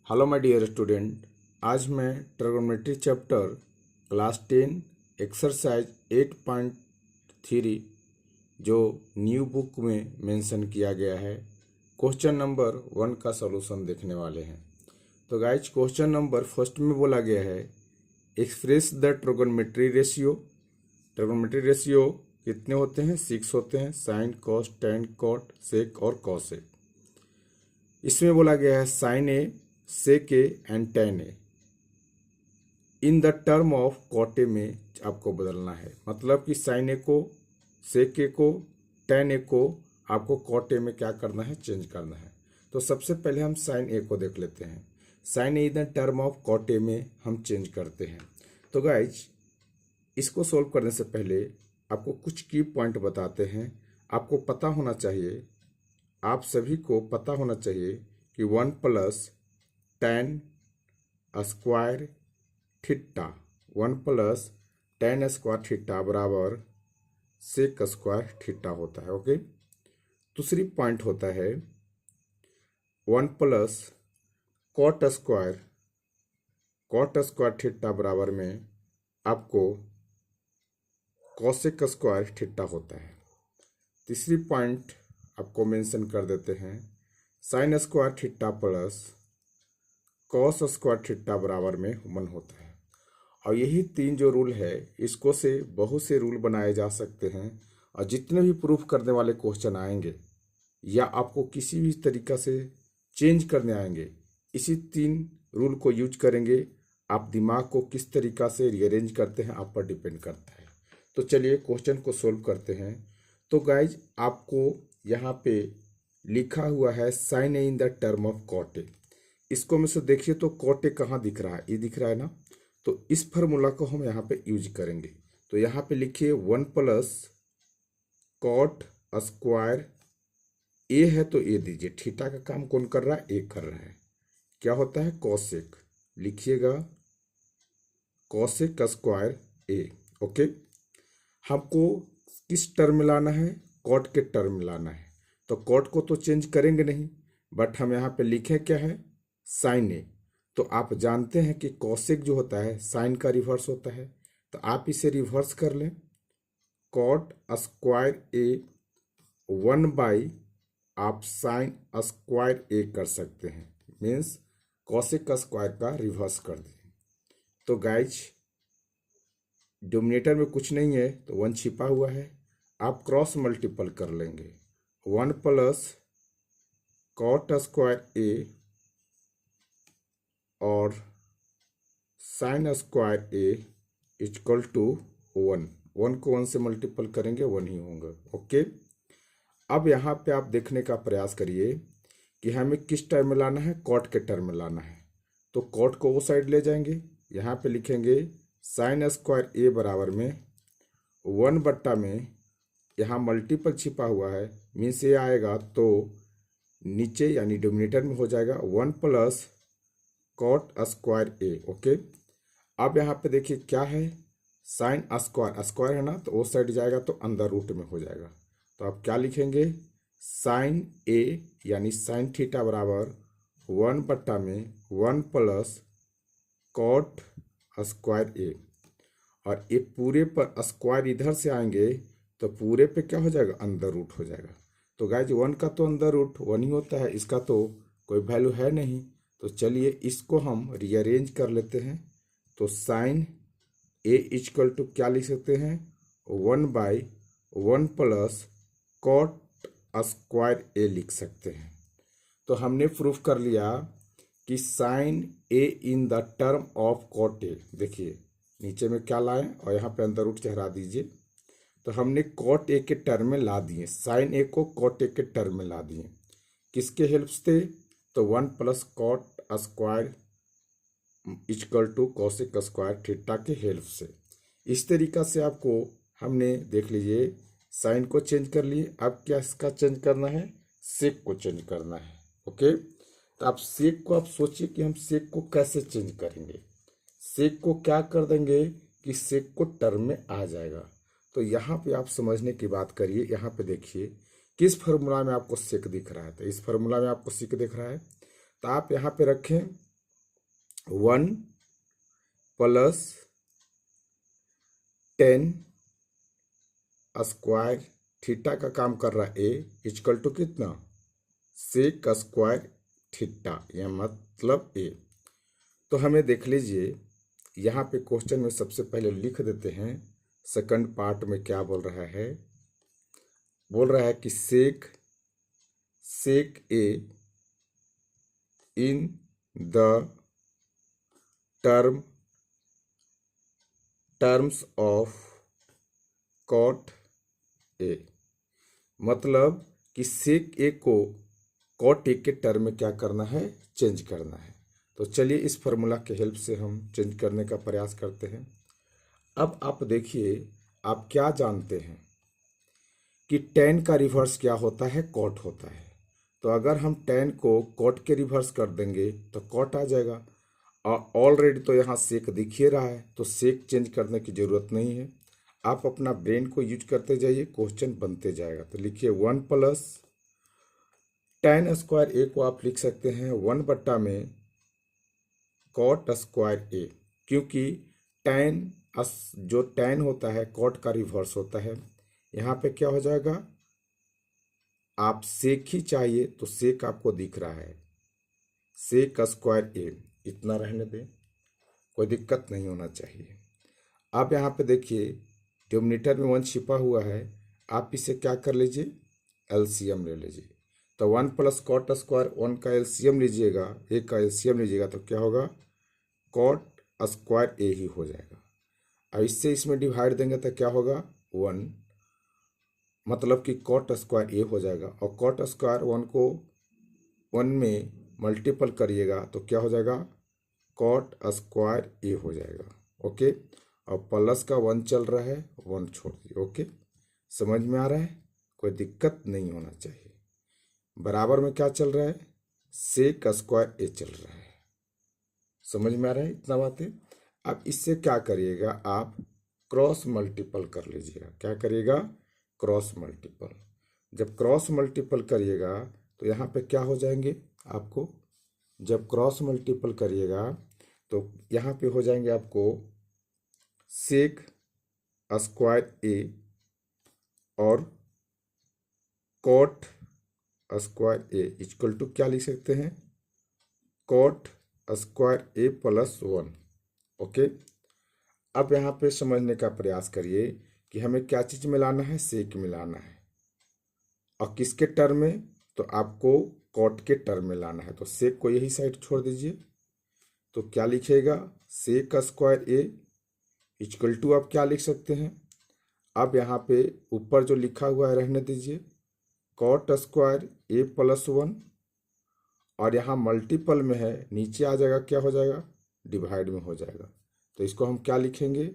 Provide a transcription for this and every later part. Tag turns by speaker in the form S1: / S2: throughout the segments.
S1: Hello my dear student. आज मैं trigonometry chapter class 10 exercise 8.3 जो न्यू बुक में मेंशन किया गया है क्वेश्चन नंबर 1 का सॉल्यूशन देखने वाले हैं। तो गाइज क्वेश्चन नंबर फर्स्ट में बोला गया है express the trigonometry ratio. Trigonometry ratio कितने होते हैं? 6 होते हैं, sine cos tan cot sec और कॉसेक। इसमें बोला गया है sine A sec A and tan A in the term of cot A में आपको बदलना है। मतलब कि साइन ए को, सेक ए को, टेन ए को आपको कॉट ए में क्या करना है? चेंज करना है। तो सबसे पहले हम साइन ए को देख लेते हैं। Sine A in the term of cot A में हम चेंज करते हैं। तो गाइज इसको सोल्व करने से पहले आपको कुछ की पॉइंट बताते हैं। आपको पता होना चाहिए, आप सभी को पता होना चाहिए कि 1 plus ten square theta, 1 plus ten square theta बराबर सेक स्क्वायर थीटा होता है। ओके, दूसरी पॉइंट होता है 1 प्लस कॉट स्क्वायर थीटा बराबर में आपको कॉसेक स्क्वायर थीटा होता है। तीसरी पॉइंट आपको मेंशन कर देते हैं sine square theta plus cos square theta बराबर में 1 होता है। और यही 3 जो रूल है, इसको से बहुत से रूल बनाए जा सकते हैं। और जितने भी प्रूफ करने वाले क्वेश्चन आएंगे या आपको किसी भी तरीका से चेंज करने आएंगे, इसी 3 रूल को यूज करेंगे। आप दिमाग को किस तरीका से रीअरेंज करते हैं आप पर डिपेंड करता है। तो चलिए क्वेश्चन को सोल्व करते हैं। तो गाइज आपको यहाँ पे लिखा हुआ है sine A in the term of cot A. इसको में से देखिए तो कॉट ए कहाँ दिख रहा है? ये दिख रहा है ना। तो इस फार्मूला को हम यहाँ पे यूज करेंगे। तो यहाँ पे लिखिए 1 प्लस कॉट स्क्वायर ए है तो ए दीजिए। थीटा का काम कौन कर रहा है? ए कर रहा है। क्या होता है? कॉसेक। लिखिएगा कॉसेक स्क्वायर ए। ओके, हमको किस टर्म में लाना है? कॉट के टर्म में लाना है। तो कॉट को तो चेंज करेंगे नहीं, बट हम यहाँ पे लिखे क्या है? साइन ए। तो आप जानते हैं कि कॉसेक जो होता है साइन का रिवर्स होता है। तो आप इसे रिवर्स कर लें। कॉट स्क्वायर ए 1 बाई आप साइन स्क्वायर ए कर सकते हैं। मीन्स कॉसेक का स्क्वायर का रिवर्स कर दें। तो गाइज डोमिनेटर में कुछ नहीं है तो 1 छिपा हुआ है, आप क्रॉस मल्टीपल कर लेंगे। 1 प्लस कॉट स्क्वायर ए और sine square A equal to 1। 1 को 1 से मल्टीपल करेंगे 1 ही होंगे। ओके, अब यहाँ पे आप देखने का प्रयास करिए कि हमें किस टर्म में लाना है? कॉट के टर्म में लाना है। तो कॉट को वो साइड ले जाएंगे, यहाँ पे लिखेंगे साइन स्क्वायर ए बराबर में 1 बट्टा में यहाँ मल्टीपल छिपा हुआ है, मीन्स ये आएगा तो नीचे यानी डोमिनेटर में हो जाएगा 1 प्लस कॉट स्क्वायर ए। ओके, अब यहाँ पे देखिए क्या है? साइन स्क्वायर है ना, तो वो साइड जाएगा तो अंदर रूट में हो जाएगा। तो आप क्या लिखेंगे? साइन ए यानी साइन थीटा बराबर 1 बट्टा में 1 प्लस कॉट स्क्वायर ए। और ये पूरे पर स्क्वायर इधर से आएंगे तो पूरे पे क्या हो जाएगा? अंदर रूट हो जाएगा। तो गाइज 1 का तो अंदर रूट 1 ही होता है, इसका तो कोई वैल्यू है नहीं। तो चलिए इसको हम रीअरेंज कर लेते हैं। तो साइन ए इक्वल टू क्या लिख सकते हैं? 1 by 1 plus cot square A लिख सकते हैं। तो हमने प्रूफ कर लिया कि sine A in the term of cot A. देखिए नीचे में क्या लाएं और यहाँ पे अंदर रूट चढ़ा दीजिए। तो हमने कॉट ए के टर्म में ला दिए, साइन ए को कॉट ए के टर्म में ला दिए। किसके हेल्प से? तो 1 plus cot square equal to cosec square theta के हेल्प से। इस तरीका से आपको हमने देख लीजिए साइन को चेंज कर लिए। अब क्या इसका चेंज करना है? सेक को चेंज करना है। ओके, तो आप सेक को आप सोचिए कि हम सेक को कैसे चेंज करेंगे। सेक को क्या कर देंगे कि सेक को टर्म में आ जाएगा। तो यहाँ पे आप समझने की बात करिए। यहाँ पे देखिए किस फार्मूला में आपको सेक दिख रहा है। तो इस फार्मूला में आपको सेक दिख रहा है, तो आप यहाँ पे रखें 1 प्लस 10 स्क्वायर थीटा का काम कर रहा है ए इक्वल टू कितना, सेक स्क्वायर थीटा, यह मतलब ए। तो हमें देख लीजिए यहाँ पे क्वेश्चन में सबसे पहले लिख देते हैं सेकंड पार्ट में क्या बोल रहा है। बोल रहा है कि sec A in the terms of cot A, मतलब कि सेक ए को कॉट ए के टर्म में क्या करना है, चेंज करना है। तो चलिए इस फॉर्मूला के हेल्प से हम चेंज करने का प्रयास करते हैं। अब आप देखिए, आप क्या जानते हैं कि tan का रिवर्स क्या होता है, कॉट होता है। तो अगर हम tan को कॉट के रिवर्स कर देंगे तो कॉट आ जाएगा, और ऑलरेडी तो यहाँ सेक दिख ही रहा है, तो सेक चेंज करने की जरूरत नहीं है। आप अपना ब्रेन को यूज करते जाइए, क्वेश्चन बनते जाएगा। तो लिखिए 1 प्लस tan स्क्वायर ए को आप लिख सकते हैं 1 में कॉट स्क्वायर ए, क्योंकि जो tan होता है कॉट का रिवर्स होता है। यहाँ पे क्या हो जाएगा, आप सेक ही चाहिए तो सेक आपको दिख रहा है, सेक स्क्वायर ए, इतना रहने दें, कोई दिक्कत नहीं होना चाहिए। आप यहाँ पे देखिए डिनोमिनेटर में 1 छिपा हुआ है, आप इसे क्या कर लीजिए, एलसीएम ले लीजिए। तो 1 प्लस कॉट स्क्वायर 1 का एलसीएम लीजिएगा, ए का एलसीएम लीजिएगा तो क्या होगा, कॉट स्क्वायर ए ही हो जाएगा। अब इससे इसमें डिवाइड देंगे तो क्या होगा 1, मतलब कि कॉट स्क्वायर ए हो जाएगा। और कॉट स्क्वायर 1 को 1 में मल्टीपल करिएगा तो क्या हो जाएगा, कॉट स्क्वायर ए हो जाएगा। ओके, और प्लस का 1 चल रहा है, 1 छोड़ दिए। ओके, समझ में आ रहा है, कोई दिक्कत नहीं होना चाहिए। बराबर में क्या चल रहा है, सेक स्क्वायर ए चल रहा है। समझ में आ रहा है इतना बातें। अब इससे क्या करिएगा, आप क्रॉस मल्टीपल कर लीजिएगा। क्या करिएगा, क्रॉस मल्टीपल। जब क्रॉस मल्टीपल करिएगा तो यहाँ पे क्या हो जाएंगे आपको, जब क्रॉस मल्टीपल करिएगा तो यहाँ पे हो जाएंगे आपको सेक स्क्वायर ए और cot square A equal to क्या लिख सकते हैं, cot square A plus 1। Okay, अब यहाँ पे समझने का प्रयास करिए कि हमें क्या चीज़ मिलाना है, सेक मिलाना है। और किसके टर्म में, तो आपको कॉट के टर्म में लाना है। तो सेक को यही साइड छोड़ दीजिए, तो क्या लिखिएगा, sec square A equal to आप क्या लिख सकते हैं, अब यहाँ पे ऊपर जो लिखा हुआ है रहने दीजिए, कॉट स्क्वायर ए प्लस 1, और यहाँ मल्टीपल में है, नीचे आ जाएगा, क्या हो जाएगा, डिवाइड में हो जाएगा। तो इसको हम क्या लिखेंगे,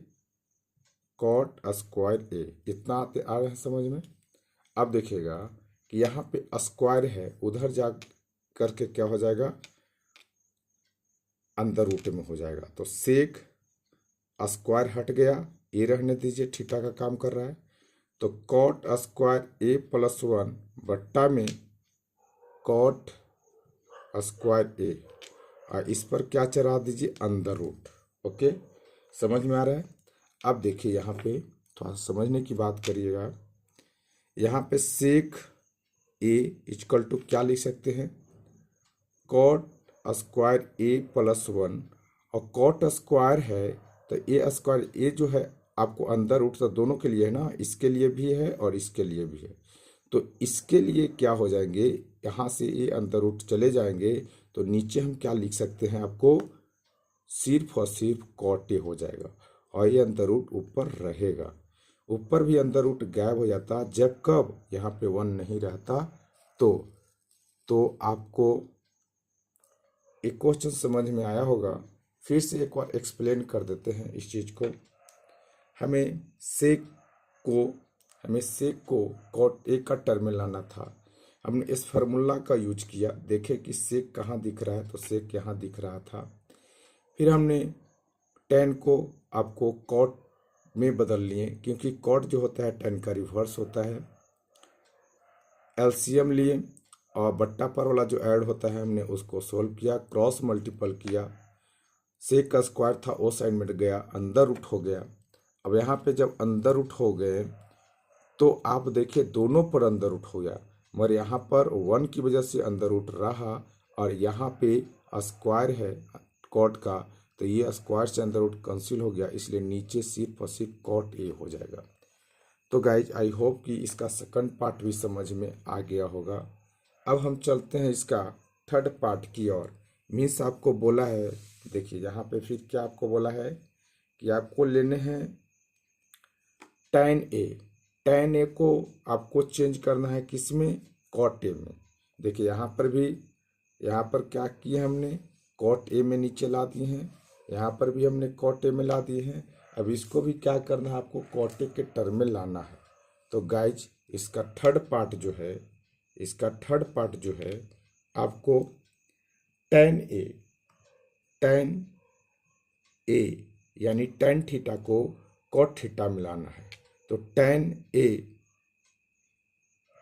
S1: कॉट स्क्वायर ए। इतना आ रहा है समझ में। अब देखिएगा कि यहाँ पे स्क्वायर है, उधर जा करके क्या हो जाएगा, अंदर रूट में हो जाएगा। तो सेक स्क्वायर हट गया, ए रहने दीजिए, थीटा का काम कर रहा है। तो कॉट स्क्वायर ए प्लस 1 बट्टा में कॉट स्क्वायर ए, और इस पर क्या चढ़ा दीजिए, अंदर रूट। ओके, समझ में आ रहा है। अब देखिए यहाँ पे थोड़ा समझने की बात करिएगा, यहाँ पे सेक ए इक्वल टू क्या लिख सकते हैं, कॉट स्क्वायर ए प्लस 1, और कॉट स्क्वायर है तो ए स्क्वायर, ए जो है आपको अंदर रूट तो दोनों के लिए है ना, इसके लिए भी है और इसके लिए भी है। तो इसके लिए क्या हो जाएंगे, यहाँ से ये अंदर रूट चले जाएंगे, तो नीचे हम क्या लिख सकते हैं, आपको सिर्फ और सिर्फ कॉट ए हो जाएगा, और ये अंदर रूट ऊपर रहेगा। ऊपर भी अंदर रूट गायब हो जाता जब कब यहाँ पे 1 नहीं रहता। तो आपको एक क्वेश्चन समझ में आया होगा, फिर से एक बार एक्सप्लेन कर देते हैं इस चीज़ को। हमें सेक को कॉट ए का टर्म में लाना था। हमने इस फार्मूला का यूज किया, देखे कि सेक कहाँ दिख रहा है, तो सेक यहाँ दिख रहा था। फिर हमने tan को आपको कॉट में बदल लिए, क्योंकि कॉट जो होता है tan का रिवर्स होता है। एलसीएम लिए और बट्टा पर वाला जो ऐड होता है हमने उसको सोल्व किया, क्रॉस मल्टीपल किया, सेक का स्क्वायर था वो साइड में गया, अंदर रूट हो गया। अब यहाँ पे जब अंदर रूट हो गए तो आप देखिए दोनों पर अंदर रूट हो गया, मगर यहाँ पर 1 की वजह से अंदर रूट रहा और यहाँ पे स्क्वायर है कॉट का, तो ये स्क्वायर से अंदर रूट कैंसिल हो गया, इसलिए नीचे सिर्फ और सिर्फ कॉट ए हो जाएगा। तो गाइज आई होप कि इसका सेकंड पार्ट भी समझ में आ गया होगा। अब हम चलते हैं इसका थर्ड पार्ट की ओर। मीन्स आपको बोला है, देखिए यहाँ पे फिर क्या आपको बोला है कि आपको लेने हैं tan ए। tan ए को आपको चेंज करना है किस में, cot ए में। देखिए यहाँ पर भी, यहाँ पर क्या किए हमने, cot ए में नीचे ला दिए हैं, यहाँ पर भी हमने cot ए में ला दिए हैं। अब इसको भी क्या करना है, आपको cot ए के टर्म में लाना है। तो गाइज इसका थर्ड पार्ट जो है, इसका थर्ड पार्ट जो है आपको tan ए यानी tan थीटा को cot थीटा मिलाना है। तो tan A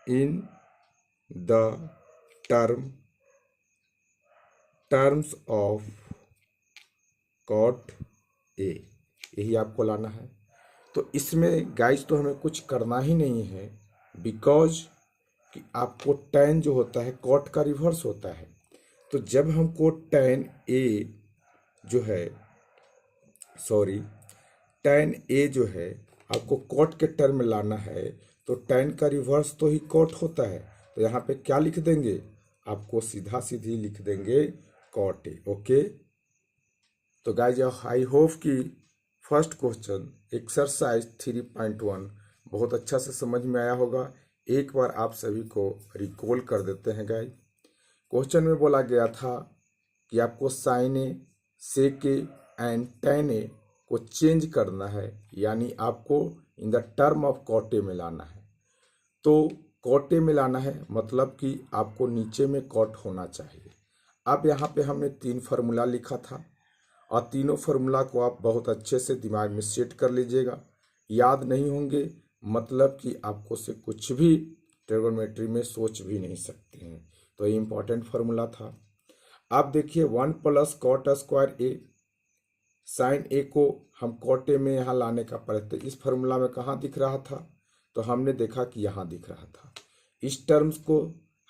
S1: in the terms of cot ए, यही आपको लाना है। तो इसमें गाइज तो हमें कुछ करना ही नहीं है, बिकॉज कि आपको tan जो होता है cot का रिवर्स होता है। तो जब हमको tan ए जो है, सॉरी tan ए जो है आपको cot के टर्म में लाना है, तो tan का रिवर्स तो ही cot होता है। तो यहाँ पे क्या लिख देंगे, आपको सीधा सीधी लिख देंगे cot ए। ओके, तो गाइज आई होप कि फर्स्ट क्वेश्चन एक्सरसाइज 3.1 बहुत अच्छा से समझ में आया होगा। एक बार आप सभी को रिकॉल कर देते हैं गाइज। क्वेश्चन में बोला गया था कि आपको sine A, sec A and tan A को चेंज करना है, यानी आपको in the term of cot A में लाना है। तो cot ए में लाना है मतलब कि आपको नीचे में cot होना चाहिए। अब यहाँ पे हमने 3 फार्मूला लिखा था और तीनों फार्मूला को आप बहुत अच्छे से दिमाग में सेट कर लीजिएगा। याद नहीं होंगे मतलब कि आपको से कुछ भी ट्रिगोनोमेट्री में सोच भी नहीं सकते हैं। तो ये इंपॉर्टेंट फार्मूला था। आप देखिए 1 + cot स्क्वायर ए, साइन ए को हम cot ए में यहाँ लाने का प्रयत्न, इस फार्मूला में कहाँ दिख रहा था, तो हमने देखा कि यहाँ दिख रहा था। इस टर्म्स को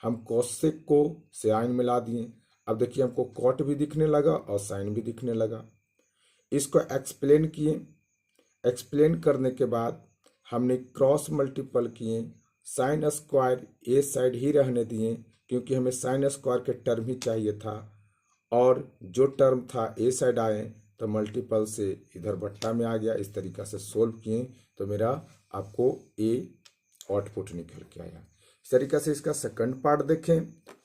S1: हम कोसेक को साइन में ला दिए। अब देखिए हमको cot भी दिखने लगा और साइन भी दिखने लगा। इसको एक्सप्लेन किए, एक्सप्लेन करने के बाद हमने क्रॉस मल्टीपल किए, साइन स्क्वायर ए साइड ही रहने दिए क्योंकि हमें साइन स्क्वायर के टर्म ही चाहिए था, और जो टर्म था ए साइड आए तो मल्टीपल से इधर बट्टा में आ गया। इस तरीक़ा से सोल्व किए तो मेरा आपको ए आउटपुट निकल के आया। इस तरीक़ा से इसका सेकंड पार्ट देखें,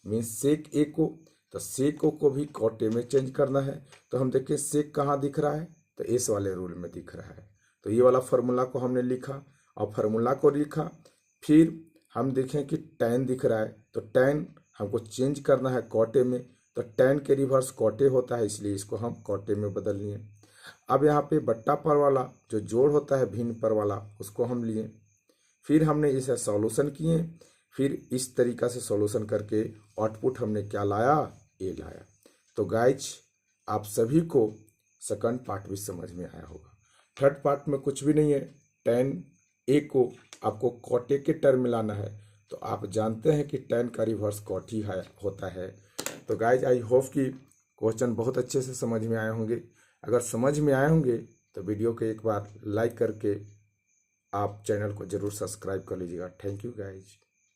S1: मीन्स सेक ए को, तो सेक को भी cot ए में चेंज करना है। तो हम देखें सेक कहाँ दिख रहा है, तो इस वाले रूल में दिख रहा है। तो ये वाला फार्मूला को हमने लिखा और फार्मूला को लिखा, फिर हम देखें कि tan दिख रहा है, तो tan हमको चेंज करना है cot ए में, तो tan के रिवर्स cot ए होता है, इसलिए इसको हम cot ए में बदल लिए। अब यहाँ पे बट्टा पर वाला जो जोड़ होता है भिन्न पर वाला, उसको हम लिए, फिर हमने इसे सॉल्यूशन किए, फिर इस तरीक़ा से सॉल्यूशन करके आउटपुट हमने क्या लाया, ए लाया। तो गाइज आप सभी को सेकंड पार्ट भी समझ में आया होगा। थर्ड पार्ट में कुछ भी नहीं है, tan ए को आपको cot ए के टर्म में लाना है, तो आप जानते हैं कि tan का रिवर्स cot ही है होता है। तो गाइज आई होप कि क्वेश्चन बहुत अच्छे से समझ में आए होंगे। अगर समझ में आए होंगे तो वीडियो को एक बार लाइक करके आप चैनल को ज़रूर सब्सक्राइब कर लीजिएगा। Thank you guys.